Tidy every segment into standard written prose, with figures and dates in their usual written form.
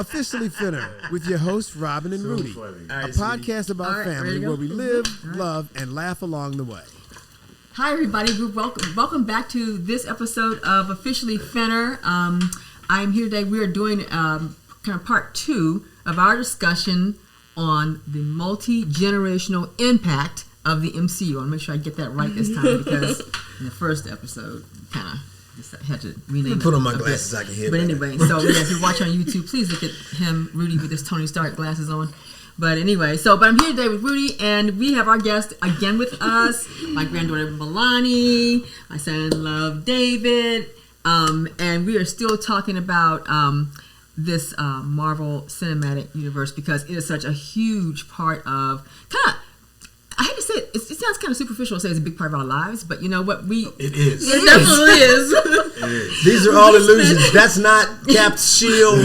Officially Finner with your hosts Robin and Rudy, a podcast about family where we live, love, and laugh along the way. Hi everybody, welcome back to this episode of Officially Finner. I'm here today. We are doing kind of part 2 of our discussion on the multi-generational impact of the MCU. I want to make sure I get that right this time because in the first episode, kind of had to rename it. Put on my glasses, I can hear. But anyway, so if you're watching on YouTube, please look at him, Rudy, with his Tony Stark glasses on. But anyway, but I'm here today with Rudy, and we have our guest again with us, my granddaughter Malani, my son-in-law David, and we are still talking about this Marvel Cinematic Universe because it is such a huge part of I hate to say it sounds kind of superficial to say it's a big part of our lives, but you know what? It is. It definitely is. It is. These are all illusions. That's not Cap's shield.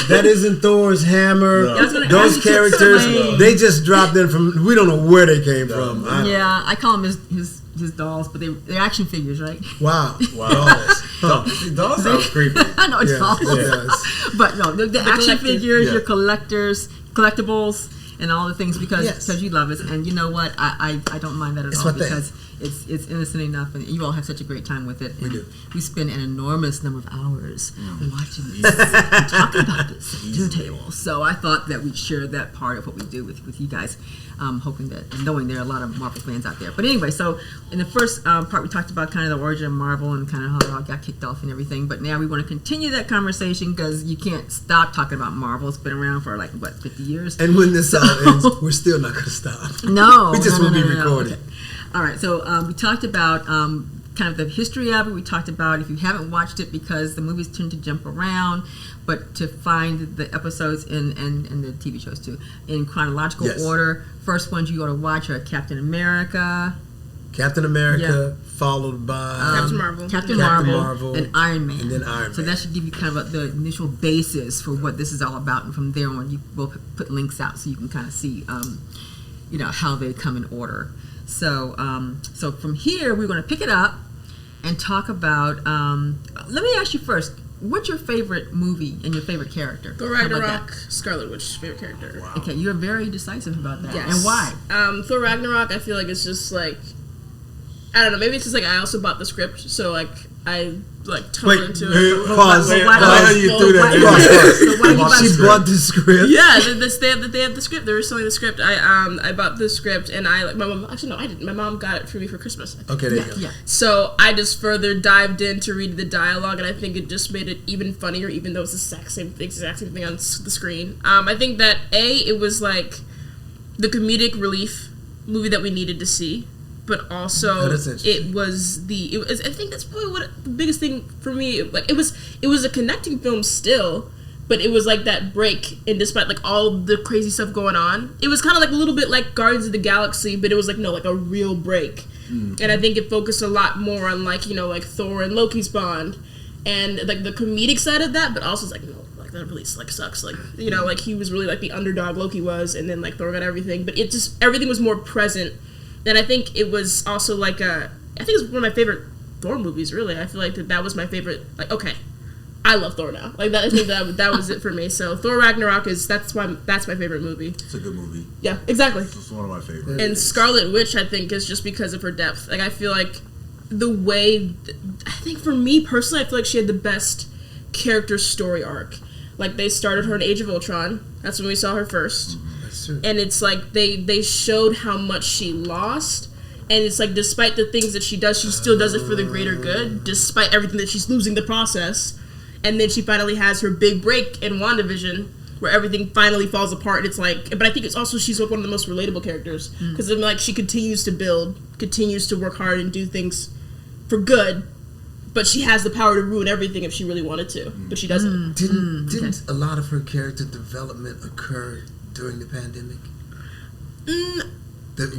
That isn't Thor's hammer. No. Those characters, they just dropped in from, we don't know where they came from. Yeah, I call them his dolls, but they're action figures, right? Wow. Dolls sounds creepy. I know it's dolls. Yes. But no, the action figures, your collectibles, and all the things because you love it, and you know what, I don't mind that at all because it's innocent enough, and you all have such a great time with it. And we do. We spend an enormous number of hours watching this, talking about this at dinner table. So I thought that we'd share that part of what we do with you guys, hoping that and knowing there are a lot of Marvel fans out there. But anyway, so in the first part we talked about kind of the origin of Marvel and kind of how it all got kicked off and everything. But now we want to continue that conversation because you can't stop talking about Marvel. It's been around for 50 years. And when this all ends, we're still not going to stop. No. We just will be recording. Okay. All right, so we talked about kind of the history of it. We talked about if you haven't watched it because the movies tend to jump around, but to find the episodes and the TV shows too in chronological order. First ones you ought to watch are Captain America, followed by Captain Marvel, and Iron Man. And then Iron Man. So that should give you kind of the initial basis for what this is all about. And from there on, we'll put links out so you can kind of see, how they come in order. So so from here, we're going to pick it up and talk about, let me ask you first, what's your favorite movie and your favorite character? Thor Ragnarok, Scarlet Witch, favorite character. Wow. Okay, you're very decisive about that. Yes. And why? Thor Ragnarok, I feel like it's just I don't know, maybe it's just I also bought the script, so I tunnel into it. Pause. Why you threw that? She bought the script. Yeah, they have the script. They were selling the script. I bought the script, and my mom. Actually, no, I didn't. My mom got it for me for Christmas. Okay, there you go. Yeah. So I just further dived in to read the dialogue, and I think it just made it even funnier, even though it's the exact same thing on the screen. I think that it was the comedic relief movie that we needed to see. But also, it was I think that's probably what the biggest thing for me. It was a connecting film still, but it was that break. And despite all the crazy stuff going on, it was kind of a little bit like Guardians of the Galaxy, but it was a real break. Mm-hmm. And I think it focused a lot more on Thor and Loki's bond, and the comedic side of that. But also it's that really sucks. He was really the underdog Loki was, and then Thor got everything. But it just everything was more present. And I think it was also I think it's one of my favorite Thor movies, really. I feel that was my favorite, okay, I love Thor now. I think that was it for me. So Thor Ragnarok that's my favorite movie. It's a good movie. Yeah, exactly. It's one of my favorites. And Scarlet Witch, I think, is just because of her depth. I feel the way, I think for me personally, I feel she had the best character story arc. They started her in Age of Ultron. That's when we saw her first. Mm-hmm. And it's they showed how much she lost, and it's despite the things that she does, she still does it for the greater good, despite everything that she's losing the process. And then she finally has her big break in WandaVision, where everything finally falls apart. And it's but I think it's also she's one of the most relatable characters because she continues to build, continues to work hard and do things for good, but she has the power to ruin everything if she really wanted to, but she doesn't. Didn't a lot of her character development occur during the pandemic?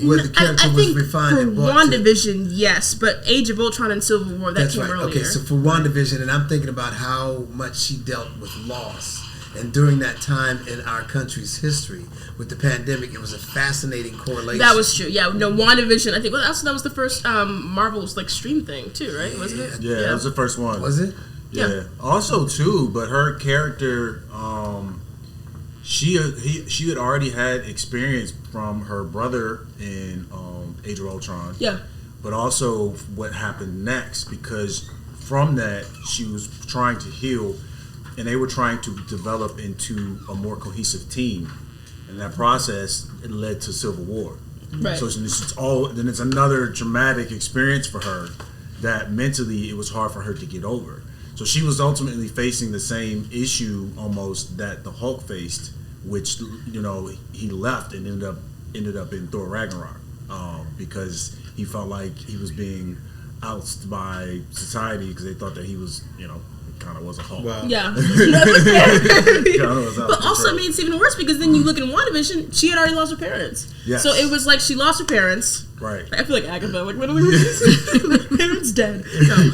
Where the character was refined and brought to... WandaVision, yes, but Age of Ultron and Civil War, that came earlier. Okay, so for WandaVision, and I'm thinking about how much she dealt with loss, and during that time in our country's history, with the pandemic, it was a fascinating correlation. That was true, yeah. No, WandaVision, I think, that was the first Marvel's stream thing, too, right? Wasn't it? Yeah, it was the first one. Was it? Yeah. Also, too, but her character... she had already had experience from her brother in Age of Ultron. Yeah. But also what happened next, because from that she was trying to heal, and they were trying to develop into a more cohesive team. In that process, it led to Civil War. Right. So it's another dramatic experience for her that mentally it was hard for her to get over. So she was ultimately facing the same issue almost that the Hulk faced, which he left and ended up in Thor Ragnarok because he felt like he was being ousted by society because they thought that he was kind of was a Hulk. Wow. Yeah. But But also, I mean, it's even worse because then you look in WandaVision, she had already lost her parents. Yes. So it was like she lost her parents. Right. I feel like Agatha. Like, what are we parents dead. No.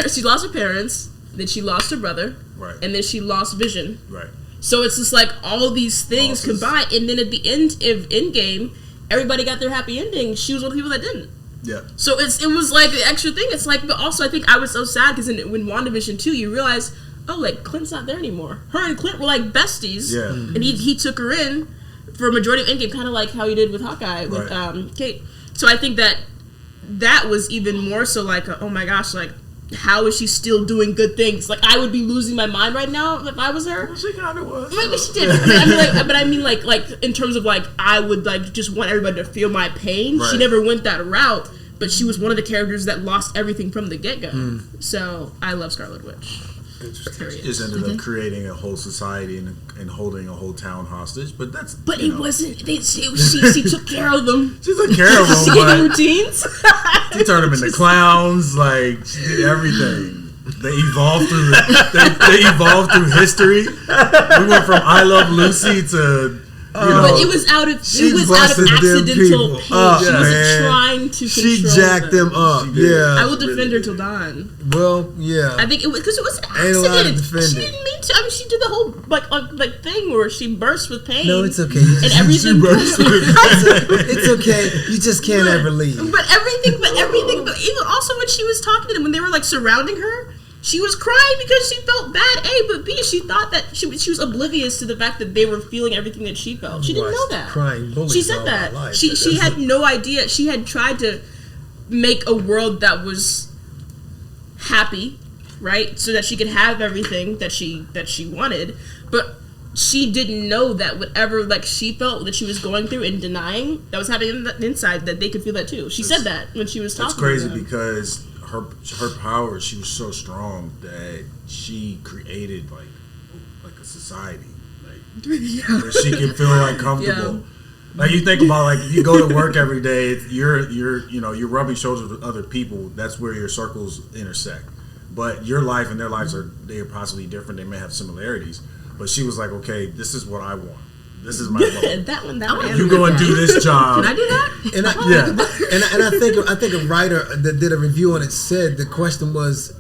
She lost her parents, then she lost her brother, Right. and then she lost Vision. Right. So it's just like all these things Losses. combined, and then at the end of Endgame, everybody got their happy ending. She was one of the people that didn't. Yeah. So it was like the extra thing. It's like, but also I think I was so sad because when WandaVision 2, you realize, oh, like Clint's not there anymore. Her and Clint were like besties. Yeah. And he took her in for a majority of Endgame, kind of like how he did with Hawkeye with Right. Kate. So I think that was even more so like, oh my gosh, like how is she still doing good things? Like I would be losing my mind right now if I was her. She kind of was. Maybe she did. I mean, like in terms of like, I would like just want everybody to feel my pain. Right. She never went that route, but she was one of the characters that lost everything from the get go. So I love Scarlet Witch. Period. Just ended up creating a whole society and holding a whole town hostage, but that's. But it wasn't. She took care of them. She took care of She them, gave them but routines. she turned them into clowns. Like she did everything. They evolved through. They evolved through history. We went from I Love Lucy to. But it was out of busted them accidental people pain. up, She wasn't man. trying to She control jacked them up. She did. Yeah. I will defend her till dawn. Well, yeah. I think it was because it was an Ain't a lot to accident. defend She it. didn't mean to. I mean, she did the whole like thing where she burst with pain. No, it's okay. And everything. It's okay. You just can't ever leave. But everything. But even also when she was talking to them, when they were like surrounding her, she was crying because she felt bad. A, but B, she thought that she was oblivious to the fact that they were feeling everything that she felt. She didn't know that. Crying bullies She said all that. my life. She had no idea. She had tried to make a world that was happy, right, so that she could have everything that she wanted, but she didn't know that whatever like she felt that she was going through and denying that was happening inside, that they could feel that too. She said that when she was talking. It's crazy to them. because her power, she was so strong that she created like a society, like where she can feel like comfortable. Yeah. Like you think about like you go to work every day, you're rubbing shoulders with other people. That's where your circles intersect. But your life and their lives are possibly different. They may have similarities. But she was like, okay, this is what I want. This is my role. that one. You go and do this job. Can I do that? And I think a writer that did a review on it said the question was,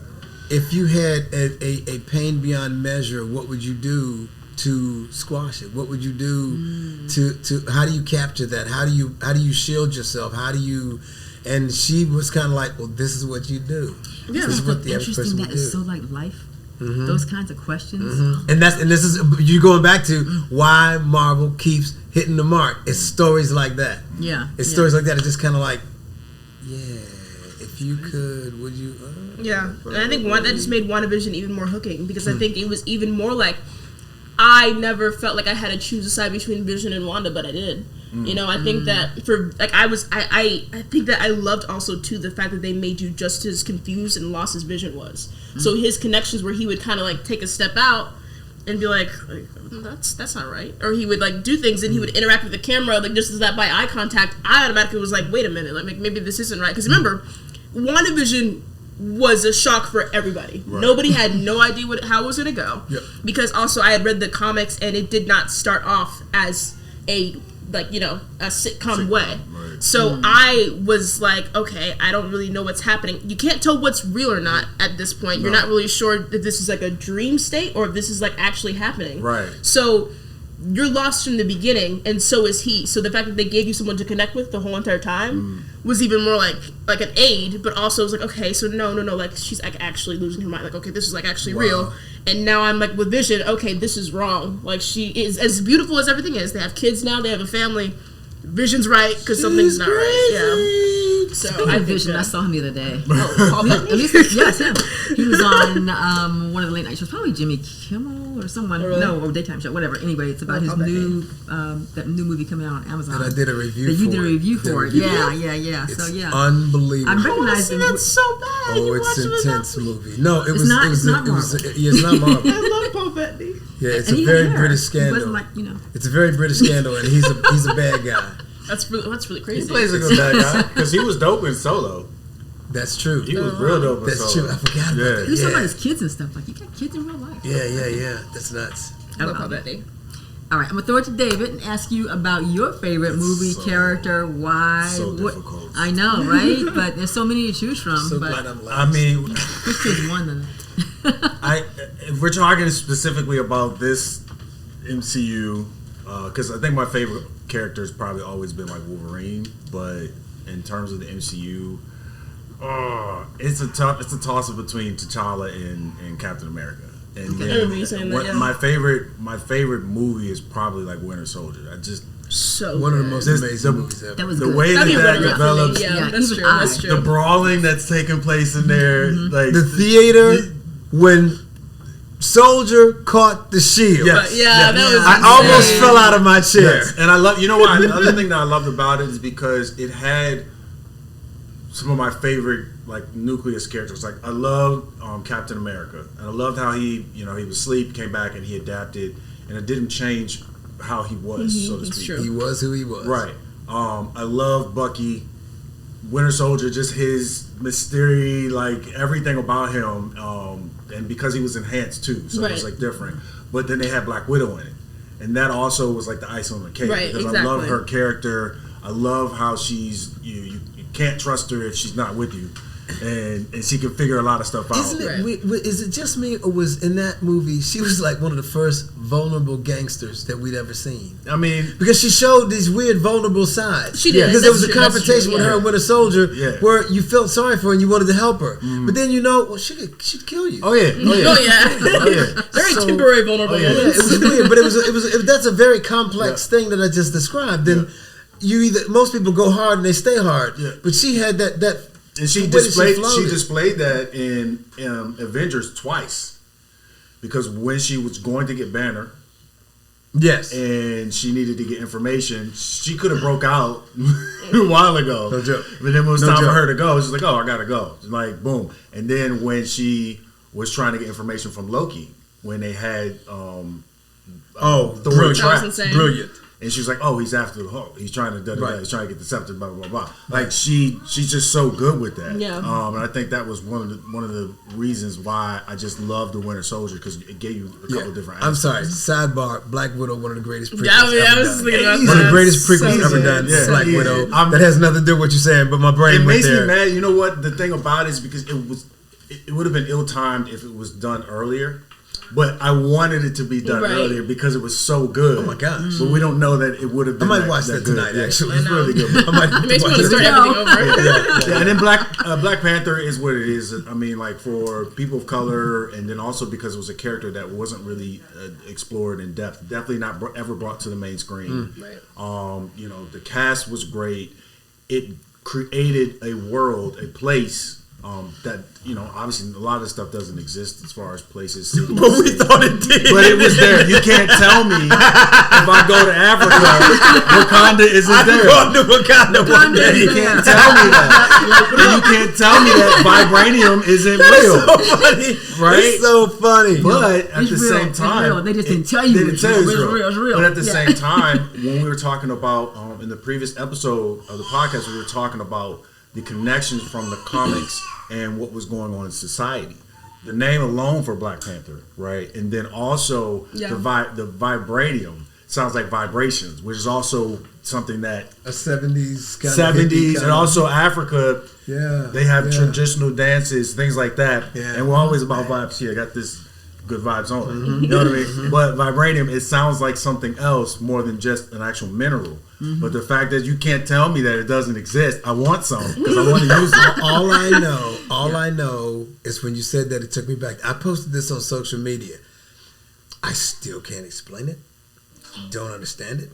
if you had a pain beyond measure, what would you do to squash it? What would you do to how do you capture that? How do you shield yourself? How do you? And she was kind of like, well, this is what you do. Yeah. This is what the average Interesting. person That would do. is so like life. Those kinds of questions. And this is you going back to why Marvel keeps hitting the mark. It's stories like that. Yeah. It's stories like that. It's just kind of like, yeah, if you could, would you? Yeah, and I think that just made WandaVision even more hooking because I think it was even more like I never felt like I had to choose a side between Vision and Wanda, but I did. You know, I think that for like I think that I loved also too the fact that they made you just as confused and lost as Vision was. So his connections where he would kind of like take a step out and be like that's not right, or he would like do things and he would interact with the camera like just as that by eye contact. I automatically was like, wait a minute, like maybe this isn't right, because remember, WandaVision was a shock for everybody. Right. Nobody had no idea how it was going to go. Yep. Because also I had read the comics and it did not start off as a sitcom way. Right. So I was like, okay, I don't really know what's happening. You can't tell what's real or not at this point. You're not really sure if this is like a dream state or if this is like actually happening. Right. So you're lost from the beginning, and so is he. So the fact that they gave you someone to connect with the whole entire time was even more like an aid, but also it was like, okay, so no, like she's like actually losing her mind. Like, okay, this is like actually real. And now I'm like with Vision, okay, this is wrong. Like, she is as beautiful as everything is. They have kids now, they have a family. Vision's right because something's not right. Yeah. So Speaking of Vision, I saw him the other day. At least, yes, him. He was on one of the late night shows, probably Jimmy Kimmel or someone. Really? No, or daytime show, whatever. Anyway, it's about his new that new movie coming out on Amazon. And I did a review. That you did a for review for it. Yeah. It's So yeah, unbelievable. I recognize him. That's so bad. Oh, it's an intense movie. No, it was. not- It was. it's not It was. Marvel. Yeah, it's not Marvel. I love Paul Bettany. Yeah, it's And a he very had hair. British He scandal. wasn't like, It's a very British scandal, and he's a bad guy. That's really crazy. He plays a good bad guy because he was dope in Solo. That's true. He was real dope in That's Solo. true. I forgot about Yeah. that. he was talking about Yeah. his kids and stuff. Like, you got kids in real life. Yeah. That's nuts. I love Paul Bettany. All right, I'm gonna throw it to David and ask you about your favorite movie, so- character, why. so what, difficult. I know, right? But there's so many to choose from. So but glad I'm I last. mean, just choose one then. if we're talking specifically about this MCU, because I think my favorite character has probably always been like Wolverine, but in terms of the MCU, it's a toss up between T'Challa and Captain America. And I remember you saying that, yeah. my favorite movie is probably like Winter Soldier. I just So One of the good. most This- amazing the- movies ever. That was the good. way That'd be a that runner-up for me. develops, Yeah, Yeah, that's even true. That's I- true. the brawling that's taking place in there, like The theater when Soldier caught the shield. Yes. Yeah, that was. I almost insane. fell out of my chair. Yes. And I love, you know what? The other thing that I loved about it is because it had some of my favorite like nucleus characters. Like I loved Captain America, and I loved how he was asleep, came back, and he adapted, and it didn't change how he was, so to That's speak. true. He was who he was. Right. I love Bucky, Winter Soldier, just his mystery, like everything about him, and because he was enhanced too, so it was Right. like different. But then they had Black Widow in it, and that also was like the ice on the cake. Right, because I love exactly. her character. I love how she's you can't trust her if she's not with you, and she can figure a lot of stuff out. Isn't it? Right. Is it just me, or was in that movie she was like one of the first vulnerable gangsters that we'd ever seen? I mean, Because she showed these weird vulnerable sides. She did. Because there That's was a true, that's confrontation true, with her yeah. and Winter Soldier Yeah. where you felt sorry for her and you wanted to help her. But then she'd kill you. oh yeah, Oh yeah. oh yeah. Very So- temporary vulnerable Yeah, moments. it was weird, but it was if that's a very complex thing that I just described. Then most people go hard and they stay hard. Yeah. But she had that And she the way that displayed floated. that in Avengers twice, because when she was going to get Banner Yes. and she needed to get information, she could have broke out a while ago. No joke. But then when it was No time joke. for her to go, she's like, "Oh, I gotta go." Like boom. And then when she was trying to get information from Loki, when they had Thor brilliant. That was trapped, insane. Brilliant. and she's like, "Oh, he's after the Hulk. He's trying to Right. he's trying to get the scepter, blah blah blah." Like she's just so good with that. Yeah. And I think that was one of the reasons why I just love the Winter Soldier, because it gave you a couple different. I'm sorry. aspects. Sidebar: Black Widow, one of the greatest prequels Yeah, I ever was done. thinking about One of the that. greatest prequels So ever good. done. Yeah, Black yeah. Widow. I'm- That has nothing to do with what you're saying, but my brain It went makes there. me mad. You know what? The thing about it is because it would have been ill-timed if it was done earlier. But I wanted it to be done Right. earlier because it was so good. Oh my gosh. But we don't know that it would have I been. might watch that good. tonight. Yeah. Actually, It's really good. I might It makes me want to watch start it. everything over. Yeah, and then Black Panther is what it is. I mean, like for people of color, and then also because it was a character that wasn't really explored in depth. Definitely not ever brought to the main screen. Right. The cast was great. It created a world, a place that obviously a lot of stuff doesn't exist as far as places. But we thought it did. But it was there. You can't tell me if I go to Africa, Wakanda isn't I'm there. going to Wakanda one day. You can't tell me that. And you can't tell me that vibranium isn't real. So funny, Right? It's so funny. But at It's the real. same It's time, real. They just didn't tell you they didn't it's tell you real. It's real. But at the Yeah. same time, when we were talking about in the previous episode of the podcast, we were talking about the connections from the comics and what was going on in society. The name alone for Black Panther, right? And then also Yeah. the vibranium sounds like vibrations, which is also something that a 70s kind 70s of and also Africa. yeah, They have yeah. traditional dances, things like that. Yeah. And we're always about vibes here. I got this good vibes only. You know what I mean? But vibranium, it sounds like something else more than just an actual mineral. But the fact that you can't tell me that it doesn't exist, I want some because I want to use it. All I know is when you said that, it took me back. I posted this on social media. I still can't explain it. Don't understand it.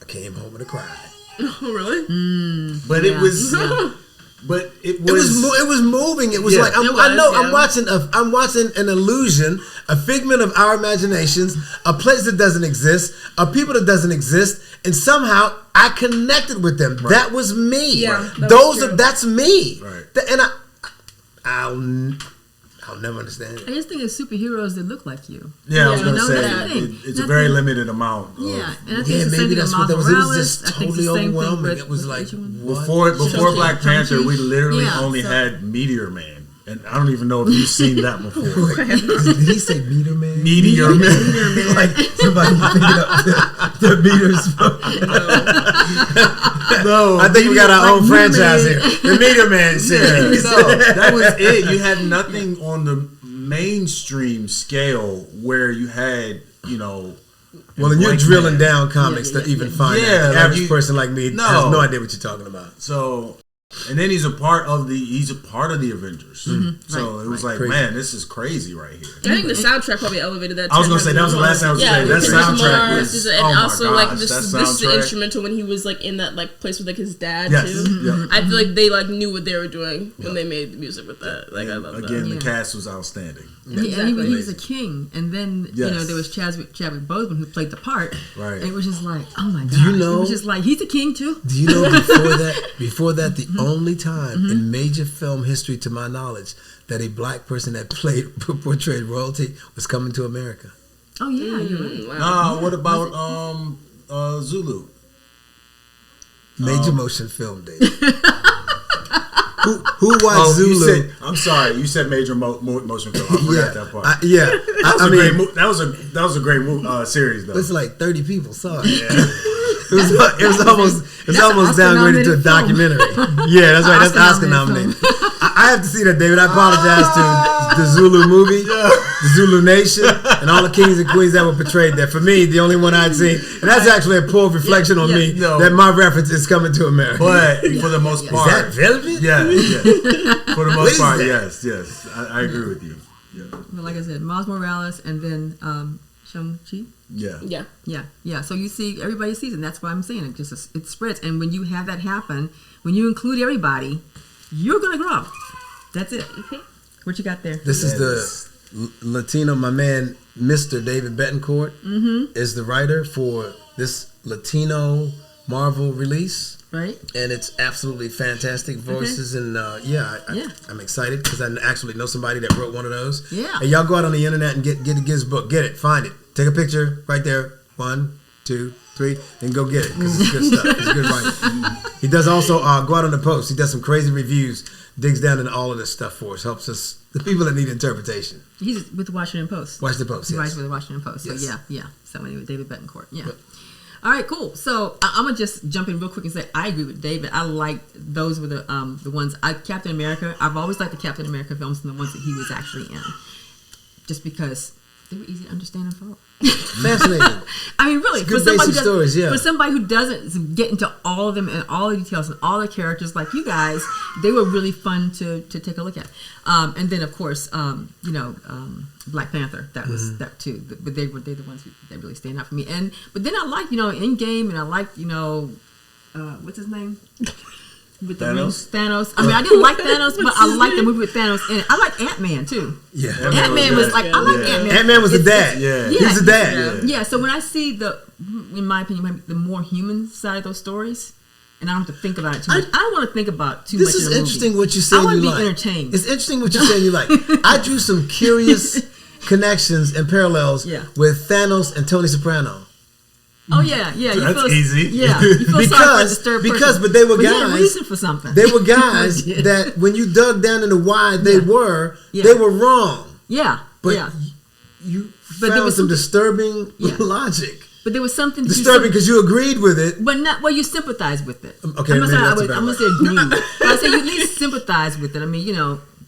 I came home and I cried. Oh, really? But it was. But it was moving. It was like I'm watching an illusion, a figment of our imaginations, a place that doesn't exist, a people that doesn't exist, and somehow I connected with them. Right. That was me. Yeah, that's me. Right. And I'll never understand it. I just think of superheroes that look like you. Yeah, I was gonna say it's a very limited amount. Yeah, and I think maybe that's what that was. It was just I think totally the same overwhelming. thing, It was like before Black Panther, we literally only had Meteor Man, and I don't even know if you've seen that before. Did he say Meteor Man? Meteor Man, like somebody picking up the meters. No, I think we got our own franchise here. The Meteor Man series. No, that was it. You had nothing on the mainstream scale where you had, well, and you're drilling down comics to even find out. The average person like me has no idea what you're talking about. So, and then he's a part of the Avengers. So it was like, crazy. Man, this is crazy right here. I think the soundtrack probably elevated that. I was gonna say that was the last thing I was saying. That soundtrack was, and also like this is the instrumental when he was like in that like place with like his dad too. Yeah. I feel like they like knew what they were doing when they made the music with that. Like I love that. Again, the cast was outstanding. And he was a king, and then there was Chadwick Boseman who played the part. Right. And it was just like, oh my god! It was just like he's a king too. Do you know before that, the only time in major film history, to my knowledge, that a black person that portrayed royalty was coming to America? Oh yeah, you're right. What about Zulu? Major motion film, David. Who watched Zulu? I'm sorry, you said major motion film. I forgot that part. That was a great series though. It's like 30 people saw it. Yeah. It was almost downgraded to a documentary. Yeah, that's right. That's Oscar nominated. I have to see that, David. I apologize to the Zulu movie, the Zulu Nation, and all the kings and queens that were portrayed there. For me, the only one I'd seen, and that's actually a poor reflection on me that my reference is coming to America. But for the most part, is that velvet? Yeah. For the most part, yes. I agree with you. Yeah. Well, like I said, Miles Morales, and then Shang-Chi. Yeah. So you see, everybody sees it. And that's why I'm saying it spreads. And when you have that happen, when you include everybody, you're gonna grow. That's it. What you got there? This is the Latino. My man, Mr. David Betancourt, is the writer for this Latino Marvel release. Right. And it's absolutely fantastic voices. And I'm excited because I actually know somebody that wrote one of those. Yeah. And y'all go out on the internet and get his book. Get it. Find it. Take a picture right there. 1, 2, 3, and go get it because it's good stuff. It's good writing. He does also go out on the post. He does some crazy reviews. Digs down into all of this stuff for us. Helps us, the people that need interpretation. He's with the Washington Post. Washington Post. He writes with the Washington Post. So yeah. So anyway, David Betancourt. Yeah. All right, cool. So I'm gonna just jump in real quick and say I agree with David. I like those were the ones. Captain America. I've always liked the Captain America films and the ones that he was actually in, just because they were easy to understand and follow. Fascinating. I mean, really, for somebody who doesn't get into all of them and all the details and all the characters like you guys, they were really fun to take a look at. And then of course, Black Panther. That was that too. But they're the ones that really stand out for me. But then I like Endgame, and I like what's his name. With Thanos. I mean, I didn't like Thanos, but I like the movie with Thanos in it. I like Ant-Man too. Yeah, Ant-Man was like, I like Ant-Man. Ant-Man was the dad. Yeah, he was the dad. Yeah. So when I see in my opinion, the more human side of those stories, and I don't have to think about it too much. I don't want to think about too much. This is interesting what you're saying. I want to be entertained. It's interesting what you're saying you like. I drew some curious connections and parallels with Thanos and Tony Soprano. Oh yeah. That's easy. Yeah, you feel sorry for the person. But they were guys. He had a reason for something. They were guys that when you dug down into why they were wrong. Yeah, but you found some disturbing logic. But there was something disturbing because you agreed with it, but not you sympathized with it. Okay, I'm gonna say agreed. But I say you at least sympathize with it. I mean,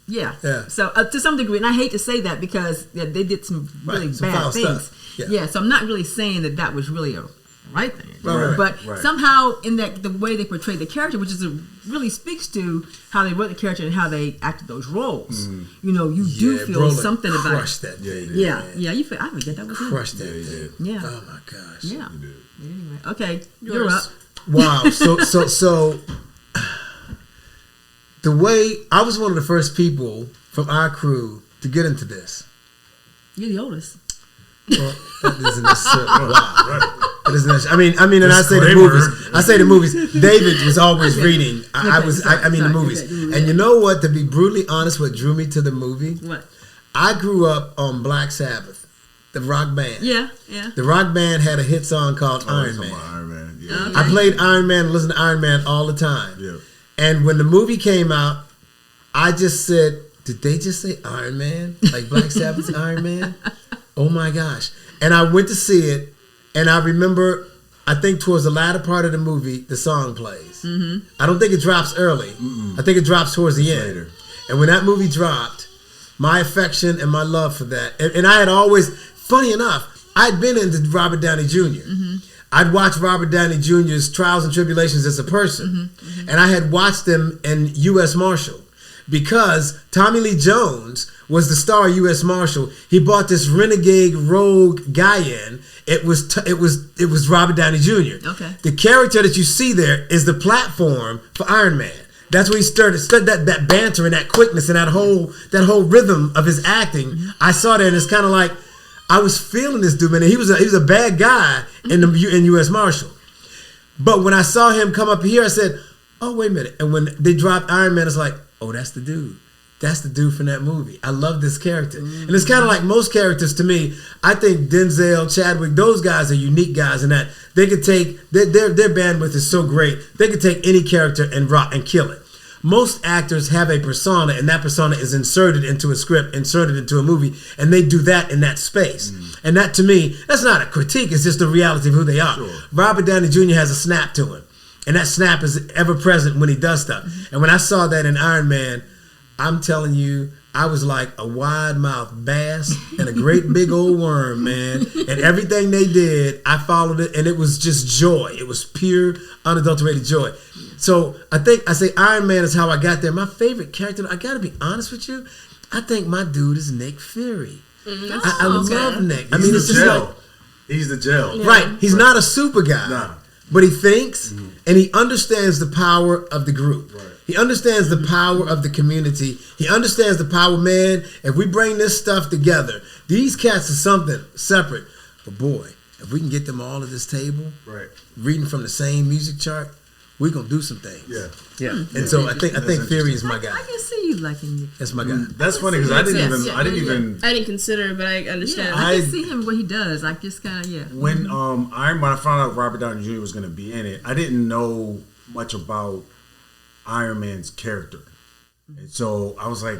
Yeah. Yeah. So to some degree, and I hate to say that because they did some really some bad foul things. stuff. Yeah. So I'm not really saying that was really a right thing. Right. But Right. somehow in that the way they portrayed the character, which is really speaks to how they wrote the character and how they acted those roles. You know, you do feel Brolin something about it. crushed that thing. Yeah. You feel. I forget that was him. Crushed that he thing. did. Yeah. Oh my gosh. Yeah. He did. Anyway, okay, you're Yours. up. Wow. So the way I was one of the first people from our crew to get into this. You're the oldest. Well, that isn't necessarily. Wow. That isn't necessarily, I mean, and I say the Disclaimer. movies. I say the movies. David was always reading. I mean sorry, the movies. okay. And you know what? To be brutally honest, what drew me to the movie? What? I grew up on Black Sabbath, the rock band. Yeah. The rock band had a hit song called Iron Man. Iron Man. Yeah. Okay. I played Iron Man and listened to Iron Man all the time. Yeah. And when the movie came out, I just said, did they just say Iron Man? Like Black Sabbath's Iron Man? Oh my gosh. And I went to see it, and I remember, I think towards the latter part of the movie, the song plays. Mm-hmm. I don't think it drops early. I think it drops towards the end. Later. And when that movie dropped, my affection and my love for that, and I had always, funny enough, I'd been into Robert Downey Jr. I'd watched Robert Downey Jr.'s trials and tribulations as a person, and I had watched them in U.S. Marshal. Because Tommy Lee Jones was the star of U.S. Marshal, he brought this renegade rogue guy in. It was Robert Downey Jr. Okay. The character that you see there is the platform for Iron Man. That's when he started that banter and that quickness and that whole rhythm of his acting. I saw that, and it's kind of like I was feeling this dude, man. And he was a bad guy in U.S. Marshal. But when I saw him come up here, I said, "Oh, wait a minute!" And when they dropped Iron Man, it's like, oh, that's the dude. That's the dude from that movie. I love this character. And it's kind of like most characters to me. I think Denzel, Chadwick, those guys are unique guys in that they could take, their bandwidth is so great, they could take any character and rock and kill it. Most actors have a persona, and that persona is inserted into a script, inserted into a movie, and they do that in that space. And that, to me, that's not a critique. It's just the reality of who they are. Sure. Robert Downey Jr. has a snap to him. And that snap is ever present when he does stuff. And when I saw that in Iron Man, I'm telling you, I was like a wide-mouthed bass and a great big old worm, man. And everything they did, I followed it, and it was just joy. It was pure, unadulterated joy. So I say Iron Man is how I got there. My favorite character, I got to be honest with you, I think my dude is Nick Fury. I love Nick. I mean, it's just like, He's the gel. right, he's not a super guy. Nah. But he thinks, and he understands the power of the group. Right. He understands the power of the community. He understands the power, man. If we bring this stuff together, these cats are something separate. But boy, if we can get them all at this table, Right. reading from the same music chart, we're gonna do some things. Yeah. And so I think Fury is my I guy. can see you liking Nick. That's my guy. That's funny because I didn't Yes. even I didn't consider, but I understand. Yeah, I I- can see him what he does. I just kind of when I found out Robert Downey Jr. was going to be in it, I didn't know much about Iron Man's character, and so I was like,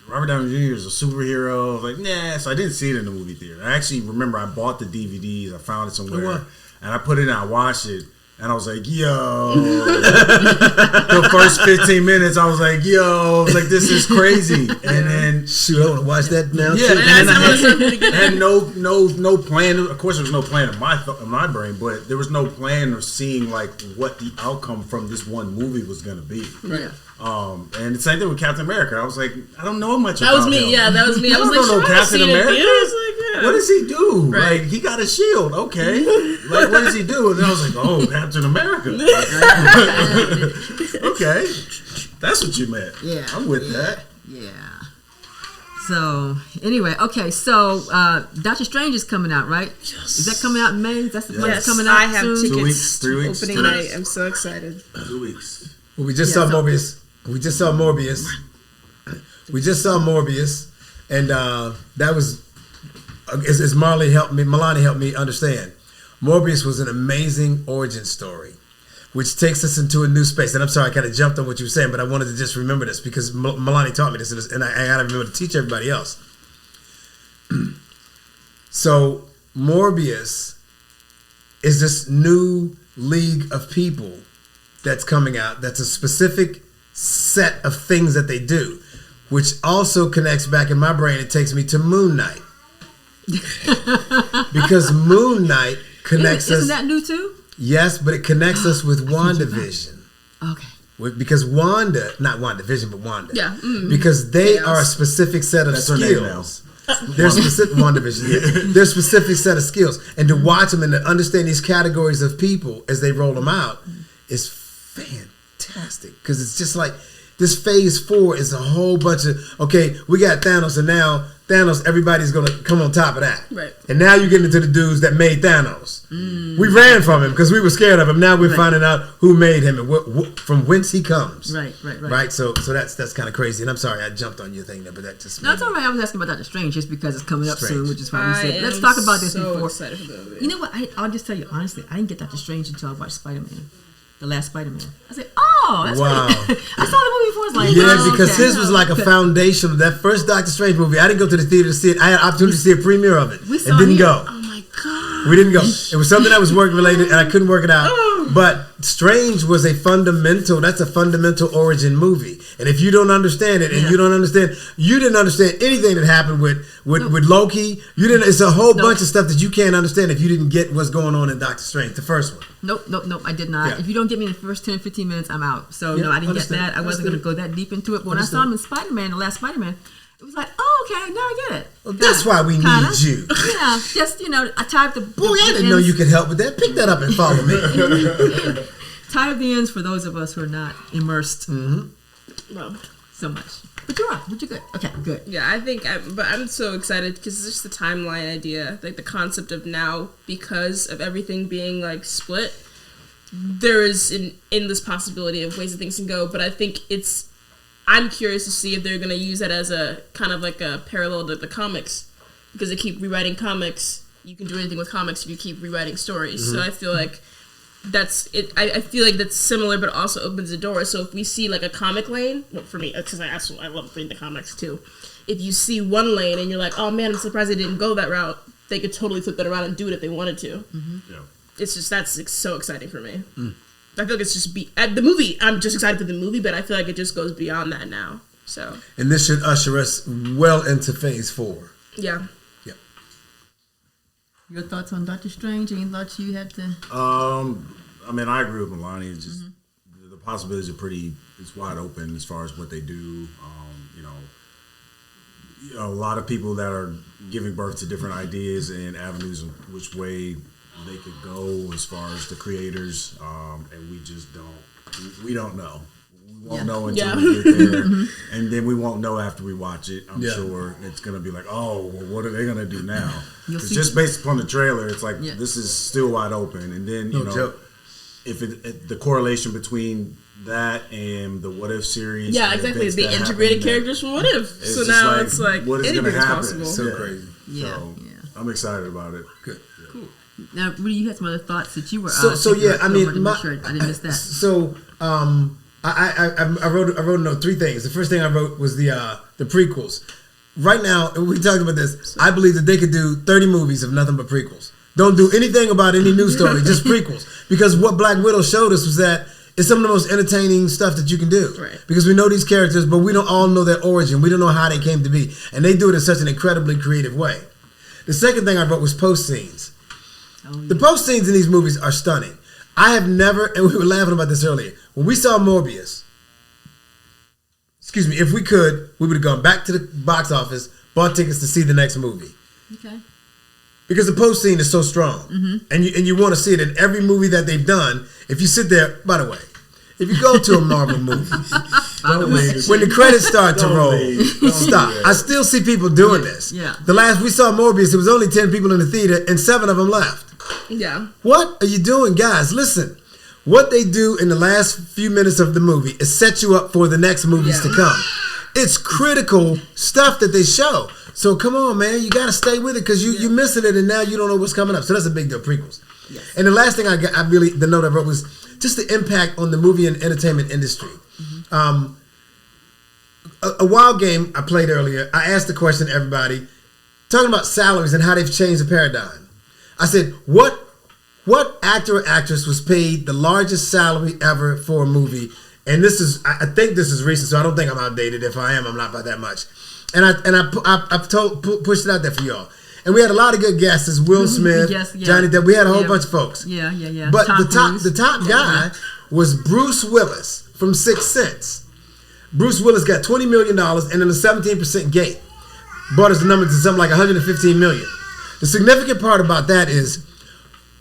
Robert Downey Jr. is a superhero. I was like, nah. So I didn't see it in the movie theater. I actually remember I bought the DVDs. I found it somewhere, Oh, wow. and I put it in. I watched it. And I was like, yo. The first 15 minutes, I was like, yo. I was like, this is crazy. And then Shoot, I want to watch that now. yeah, too. and I had no plan. Of course, there was no plan in my brain, but there was no plan of seeing like what the outcome from this one movie was going to be. yeah. And the same thing with Captain America. I was like, I don't know much. That about was me. him. Yeah, that was me. I was like, don't know should I Captain see it in America? theaters? Like, yeah. What does he do? Right. Like he got a shield. Okay. Like what does he do? And then I was like, oh, Captain America. Okay, that's what you meant. Yeah. I'm with that. Yeah. So anyway, okay. So Doctor Strange is coming out, right? Is that coming out in May? That's the one that's Yes, coming out I have soon? tickets. 2 weeks, 3 weeks. Opening night. I'm so excited. 2 weeks. Well, we just Yeah, saw so- Morbius. We just saw Morbius, and that was as Malani helped me understand. Morbius was an amazing origin story, which takes us into a new space. And I'm sorry, I kind of jumped on what you were saying, but I wanted to just remember this because Malani taught me this, and I got to remember to teach everybody else. So Morbius is this new league of people that's coming out. That's a specific set of things that they do. which also connects back in my brain. It takes me to Moon Knight. Because Moon Knight connects us. Isn't that new too? Yes, but it connects us with WandaVision. Okay. Because Wanda, not WandaVision, but Wanda. Yeah. Because they are a specific set of That's her name skills. They're specific WandaVision. Yeah. They're a specific set of skills, and to watch them and to understand these categories of people as they roll them out is fantastic. Because it's just like this Phase 4 is a whole bunch of we got Thanos, and now Thanos, everybody's gonna come on top of that. Right. And now you're getting into the dudes that made Thanos. We ran from him because we were scared of him. Now we're finding out who made him and from whence he comes. Right. So that's kind of crazy. And I'm sorry I jumped on your thing there, but that just no, it's all right. I was asking about Doctor Strange just because it's coming up Strange. soon, which is why we said let's talk about this before. Excited for the movie. You know what? I'll just tell you honestly, I didn't get Doctor Strange until I watched Spider-Man. The last Spider-Man. I said, oh, that's wow. I saw the movie before. I was like, because his was like a foundation of that first Doctor Strange movie. I didn't go to the theater to see it. I had an opportunity to see a premiere of it and didn't go. Oh my god. We didn't go. It was something that was work related and I couldn't work it out. But Strange was that's a fundamental origin movie. And if you don't understand it and you didn't understand anything that happened with Loki. It's a whole bunch of stuff that you can't understand if you didn't get what's going on in Doctor Strange, the first one. Nope, I did not. Yeah. If you don't get me in the first 10, 15 minutes, I'm out. So, no, I didn't get that. I wasn't going to go that deep into it. But when I saw him in Spider-Man, the last Spider-Man, it was like, oh, okay, now I get it. Well, that's why we need you. Yeah, just, I tied the boy, I didn't know you could help with that. Pick that up and follow me. Tie up the ends for those of us who are not immersed so much. But you're right. But you're good. Okay, good. Yeah, I think, but I'm so excited because it's just the timeline idea, like the concept of now, because of everything being like split, there is an endless possibility of ways that things can go. But I think I'm curious to see if they're going to use that as a kind of like a parallel to the comics, because they keep rewriting comics. You can do anything with comics if you keep rewriting stories. So I feel like that's it. I feel like that's similar, but also opens the door. So if we see like a comic lane, well, for me, because I love reading the comics too. If you see one lane and you're like, oh man, I'm surprised they didn't go that route, they could totally flip that around and do it if they wanted to. Yeah. It's just that's so exciting for me. I feel like it's just the movie. I'm just excited for the movie, but I feel like it just goes beyond that now. So. And this should usher us well into Phase 4. Yeah. Your thoughts on Doctor Strange? Any thoughts you had to? I mean, I agree with Malani. It's just the possibilities are it's wide open as far as what they do. A lot of people that are giving birth to different ideas and avenues of which way they could go as far as the creators, and we just don't know. We won't know until we get there, and then we won't know after we watch it. I'm sure it's gonna be like, oh, well, what are they gonna do now? It's just based upon the trailer. It's like this is still wide open, and then if the correlation between that and the What If series, exactly, the integrated characters from What If. So now it's like what is gonna happen? Possible. So crazy. So I'm excired about it. Good. Cool. Now, Rudy, you had some other thoughts that you were. I didn't miss that. So, I wrote a note. 3 things. The first thing I wrote was the prequels. Right now, we talked about this. I believe that they could do 30 movies of nothing but prequels. Don't do anything about any new story, just prequels. Because what Black Widow showed us was that it's some of the most entertaining stuff that you can do. Right. Because we know these characters, but we don't all know their origin. We don't know how they came to be. And they do it in such an incredibly creative way. The second thing I wrote was post scenes. The post scenes in these movies are stunning. I have never, and we were laughing about this earlier, when we saw Morbius, if we could, we would have gone back to the box office, bought tickets to see the next movie. Okay. Because the post scene is so strong. And you want to see it in every movie that they've done. If you sit there, by the way, if you go to a Marvel movie, when the credits start to roll, stop. I still see people doing this. Yeah. The last we saw Morbius, there was only 10 people in the theater and 7 of them left. Yeah. What are you doing, guys? Listen, what they do in the last few minutes of the movie is set you up for the next movies to come. It's critical stuff that they show. So come on, man, you got to stay with it because you're missing it and now you don't know what's coming up. So that's a big deal, prequels. Yes. And the last thing the note I wrote was just the impact on the movie and entertainment industry. A wild game I played earlier, I asked the question to everybody, talking about salaries and how they've changed the paradigm. I said, what actor or actress was paid the largest salary ever for a movie and I think this is recent, so I don't think I'm outdated. If I am, I'm not by that much. And I've pushed it out there for y'all. And we had a lot of good guests. Will Smith, Johnny Depp. We had a whole bunch of folks. Yeah. But the top guy was Bruce Willis from Sixth Sense. Bruce Willis got $20 million and then a 17% gate. Brought us the number to something like $115 million. The significant part about that is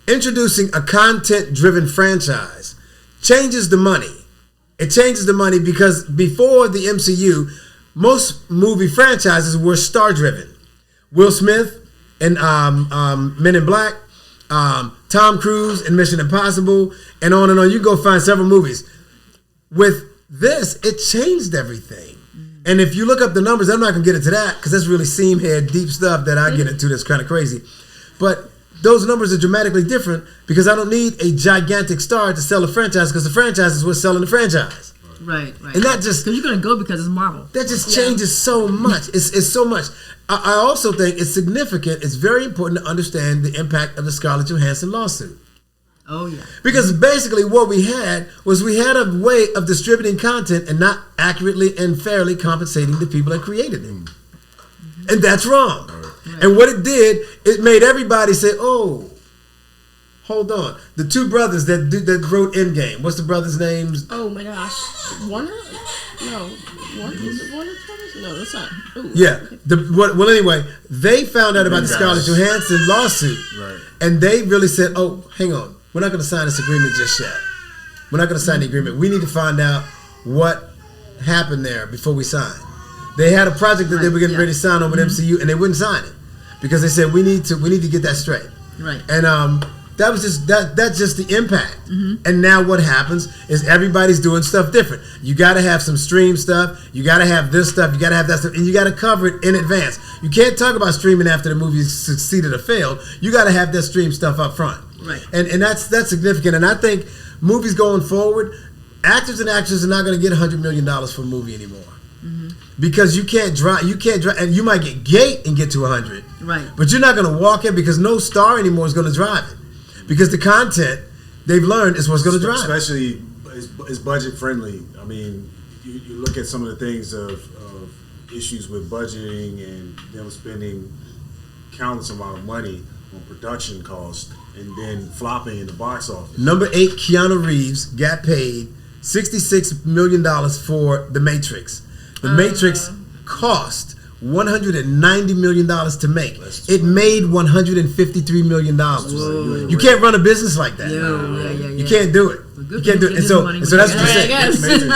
introducing a content-driven franchise changes the money. It changes the money because before the MCU, most movie franchises were star-driven. Will Smith and Men in Black, Tom Cruise and Mission Impossible, and on and on. You go find several movies. With this, it changed everything. And if you look up the numbers, I'm not going to get into that because that's really seam head, deep stuff that I get into that's kind of crazy. But those numbers are dramatically different because I don't need a gigantic star to sell a franchise because the franchise is what's selling the franchise. Right. And that just... Because you're going to go because it's Marvel. That just changes so much. It's so much. I also think it's significant. It's very important to understand the impact of the Scarlett Johansson lawsuit. Oh, yeah. Because basically what we had a way of distributing content and not accurately and fairly compensating the people that created it. Mm-hmm. And that's wrong. Right. And what it did, it made everybody say, oh, hold on. The two brothers that wrote Endgame, what's the brothers' names? Oh, my gosh. Warner? No. Is it Warner Brothers? No, that's not. Ooh. Yeah. Well, anyway, they found out about the Scarlett Johansson lawsuit. Right. And they really said, oh, hang on. We're not going to sign this agreement just yet. We're not going to sign the agreement. We need to find out what happened there before we sign. They had a project that they were getting ready to sign on with MCU, and they wouldn't sign it because they said we need to get that straight. Right. And that was just that's just the impact. Mm-hmm. And now what happens is everybody's doing stuff different. You got to have some stream stuff. You got to have this stuff. You got to have that stuff, and you got to cover it in advance. You can't talk about streaming after the movie succeeded or failed. You got to have that stream stuff up front. Right. And that's significant. And I think movies going forward, actors and actresses are not going to get $100 million for a movie anymore. Mm-hmm. Because you can't drive, and you might get gate and get to 100. Right. But you're not going to walk in because no star anymore is going to drive it. Because the content they've learned is what's going to drive it. Especially is budget friendly. I mean, you look at some of the things of issues with budgeting and them spending countless amount of money on production costs and then flopping in the box office. Number 8, Keanu Reeves got paid $66 million for The Matrix. The Matrix cost $190 million to make. It made $153 million. You can't run a business like that. Yeah. You can't do it. You can't do it. And so that's what I'm saying.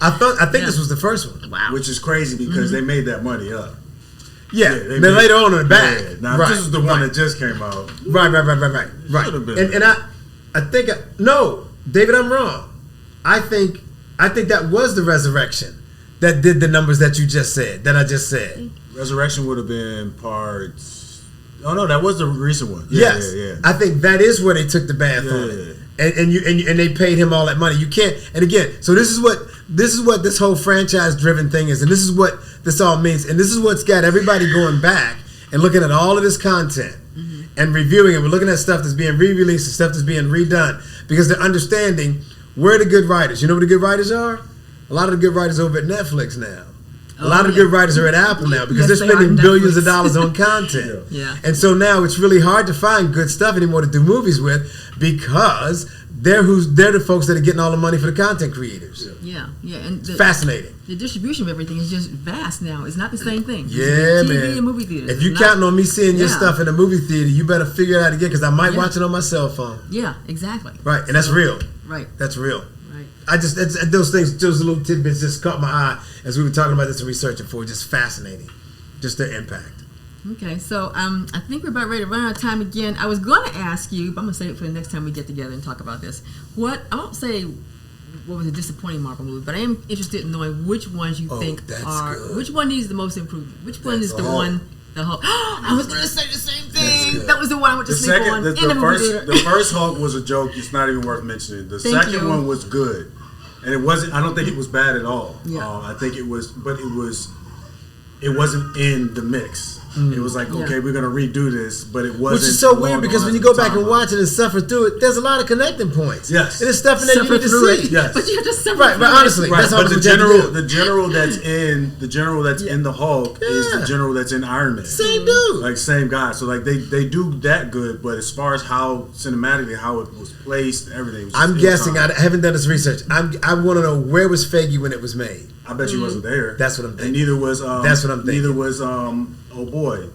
I think this was the first one. Wow. Which is crazy because they made that money up. Yeah, then later on in the back. Yeah. Now this is the one that just came out. Right. And I think no, David, I'm wrong. I think that was the resurrection that did the numbers that you just said, that I just said. Resurrection would have been part. Oh no, that was the recent one. Yes. I think that is where they took the bath on it, and they paid him all that money. You can't. And again, so this is what this whole franchise-driven thing is, and this is what this all means, and this is what's got everybody going back and looking at all of this content and reviewing it. We're looking at stuff that's being re-released and stuff that's being redone because they're understanding where the good writers. You know where the good writers are? A lot of the good writers are over at Netflix now. A lot of the good writers are at Apple now because they're spending billions of dollars on content. And so now it's really hard to find good stuff anymore to do movies with because they're the folks that are getting all the money for the content creators. Yeah. And fascinating. The distribution of everything is just vast now. It's not the same thing. Yeah, TV man. and movie theaters. If you're counting on me seeing your stuff in a movie theater, you better figure it out again because I might watch it on my cell phone. Yeah, exactly. Right, and that's real. Right. That's real. I just those little tidbits just caught my eye as we were talking about this and researching for it. Just fascinating, just their impact. Okay, so I think we're about ready to run out of time again. I was going to ask you, but I'm going to save it for the next time we get together and talk about this. I won't say what was a disappointing Marvel movie, but I am interested in knowing which ones you think are good. Which one needs the most improvement. Which one is the one? The Hulk. I was going to say the same thing. That was the one I went to sleep on. The first Hulk was a joke. It's not even worth mentioning. The second one was good. And it wasn't. I don't think it was bad at all. Yeah. I think it was, but it wasn't in the mix. It was like, okay, we're gonna redo this, but it wasn't. Which is so along weird the because when lines you of go back and timeline. watch it and suffer through it, there's a lot of connecting points. Yes. And it's stuff in there you Suffer need to through see. it. Yes. But you have to suffer Right, through but it. honestly, Right, that's but all the we have to general, do. the general that's in the Hulk is Yeah. the general that's in Iron Man. Same dude. Like same guy. So like they do that good, but as far as how cinematically how it was placed, everything. Was I'm just guessing. I ill-timed. haven't done this research. I want to know where was Feige when it was made. I bet you wasn't there. That's what I'm thinking. And neither was That's what I'm thinking. Neither was oh boy,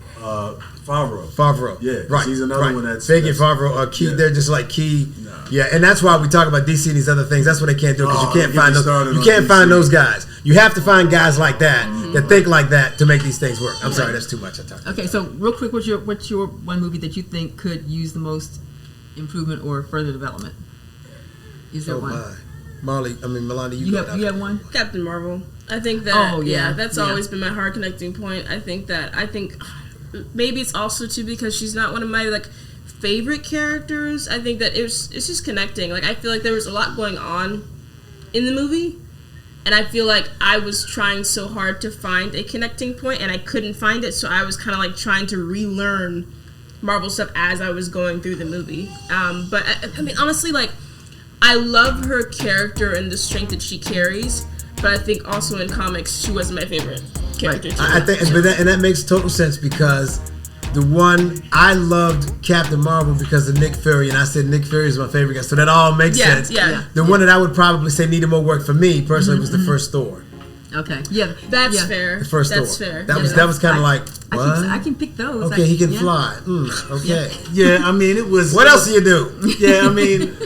Favreau. Favreau. Yeah, 'cause right. he's another right. one that's Feige and Favreau are key. yeah. They're just like key. Nah. Yeah, and that's why we talk about DC and these other things. That's what they can't do because Oh, you can't get find me those. started You on can't find DC. those guys. You have to find guys like that that think like that to make these things work. I'm sorry, that's too much. I talked. Okay, so real quick, what's your one movie that you think could use the most improvement or further development? Is there Oh one? my, Malani, You have one? Captain Marvel. I think that. Oh, yeah. That's Yeah. always been my hard connecting point. I think maybe it's also too because she's not one of my like favorite characters. I think that it's just connecting. Like I feel like there was a lot going on in the movie, and I feel like I was trying so hard to find a connecting point, and I couldn't find it. So I was kind of like trying to relearn Marvel stuff as I was going through the movie. But I mean, honestly, like I love her character and the strength that she carries. But I think also in comics, she wasn't my favorite character. Too. I think, and that makes total sense because the one I loved Captain Marvel because of Nick Fury, and I said Nick Fury is my favorite guy, so that all makes sense. Yeah. The one that I would probably say needed more work for me personally was the first Thor. Okay. Yeah. That's yeah. fair. The first That's Thor. fair. That was kind of like what? I can pick those. Okay, he can yeah. fly. Okay. Yeah, I mean it was. What else do you do? Yeah, I mean.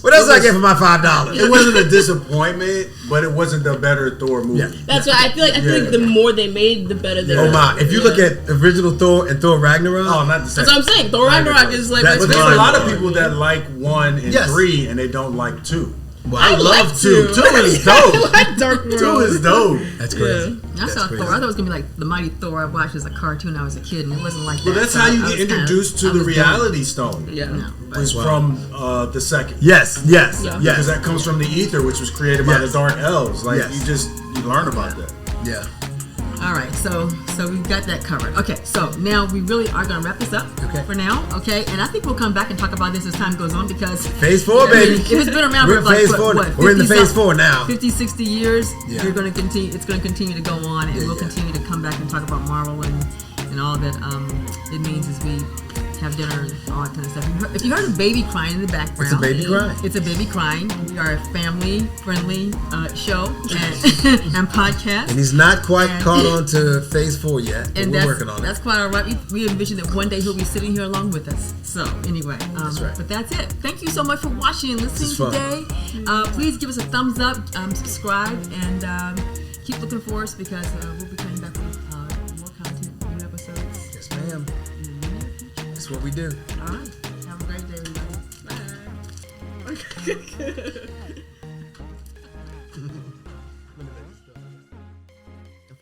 What else do I get for my $5? It wasn't a disappointment, but it wasn't the better Thor movie. Yeah. That's why I feel like the more they made, the better they Oh were. my! If you look at original Thor and Thor Ragnarok, Oh, not the same. That's what I'm saying. Thor Ragnarok is like That's my But there's favorite. a lot of Lord. people that like 1 and Yes. 3 and they don't like 2. well, I love like 2. 2 is dope. I like Dark World. 2 is dope. that's crazy. I saw Thor. I thought it was gonna be like the Mighty Thor I watched as a cartoon when I was a kid, and it wasn't like that. Well, that's So how you I get was introduced kinda- to I the was reality stone. Yeah. done. No, It's Wow. from the second. Yes. Yeah. Because Yes. that comes from the ether, which was created by the Yes. Dark Elves. Like, Yes. you learn about that. Yeah. All right, so we've got that covered. Okay, so now we really are going to wrap this up for now. Okay, and I think we'll come back and talk about this as time goes on because Phase 4, baby. if it's been around We're for in like phase what, 4. what, We're in the 50 phase some- 4 now. 50, 60 years. Yeah. You're going to continue. It's going to continue to go on, and we'll yeah. continue to come back and talk about Marvel and all that it means as we have dinner and all that kind of stuff. If you heard a baby crying in the background, It's a baby crying. It's a baby crying. We are a family-friendly show and podcast. And he's not quite And- caught on to phase 4 yet, but And we're that's, working on that's it. quite all right. We envision that one day he'll be sitting here along with us. So anyway, That's right. but that's it. Thank you so much for watching and listening is fun. today. Please give us a thumbs up, subscribe, and keep looking for us because we'll be coming back with more content, new episodes. Yes, ma'am. In the near future. That's what we do. All right. Have a great day, everybody. Bye.